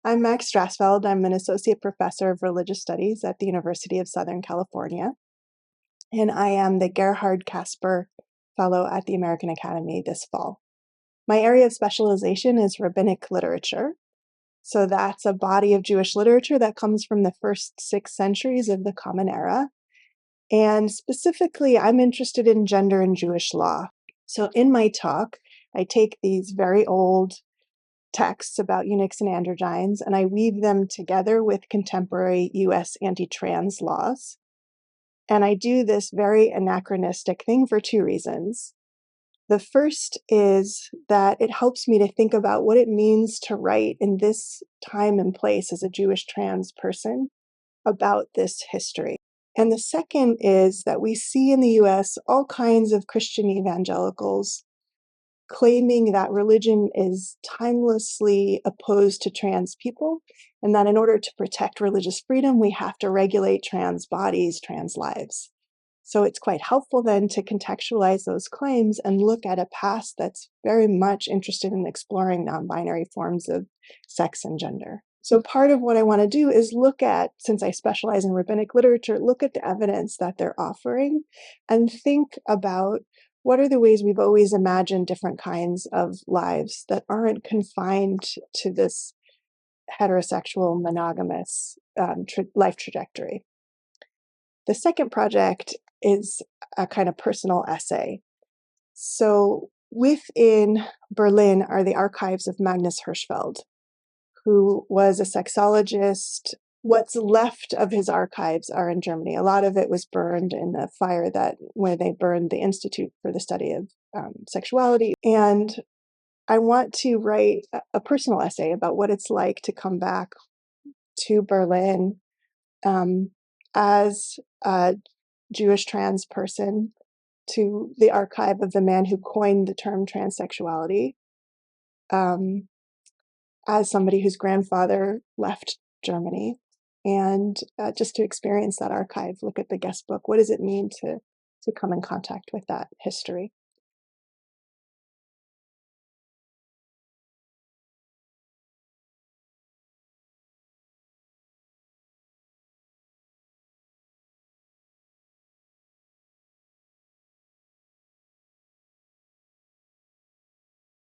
I'm Max Strassfeld. I'm an associate professor of religious studies at the University of Southern California, and I am the Gerhard Casper Fellow at the American Academy this fall. My area of specialization is rabbinic literature. So that's a body of Jewish literature that comes from the first 6 centuries of the Common Era. And specifically, I'm interested in gender and Jewish law. So in my talk, I take these very old texts about eunuchs and androgynes, and I weave them together with contemporary US anti-trans laws. And I do this very anachronistic thing for 2 reasons. The first is that it helps me to think about what it means to write in this time and place as a Jewish trans person about this history. And the second is that we see in the US all kinds of Christian evangelicals claiming that religion is timelessly opposed to trans people, and that in order to protect religious freedom, we have to regulate trans bodies, trans lives. So it's quite helpful then to contextualize those claims and look at a past that's very much interested in exploring non-binary forms of sex and gender. So part of what I want to do is look at, since I specialize in rabbinic literature, look at the evidence that they're offering and think about what are the ways we've always imagined different kinds of lives that aren't confined to this heterosexual, monogamous life trajectory. The second project is a kind of personal essay. So within Berlin are the archives of Magnus Hirschfeld, who was a sexologist. What's left of his archives are in Germany. A lot of it was burned in the fire where they burned the Institute for the Study of Sexuality. And I want to write a personal essay about what it's like to come back to Berlin as a Jewish trans person, to the archive of the man who coined the term transsexuality, as somebody whose grandfather left Germany, and just to experience that archive, look at the guest book. What does it mean to come in contact with that history?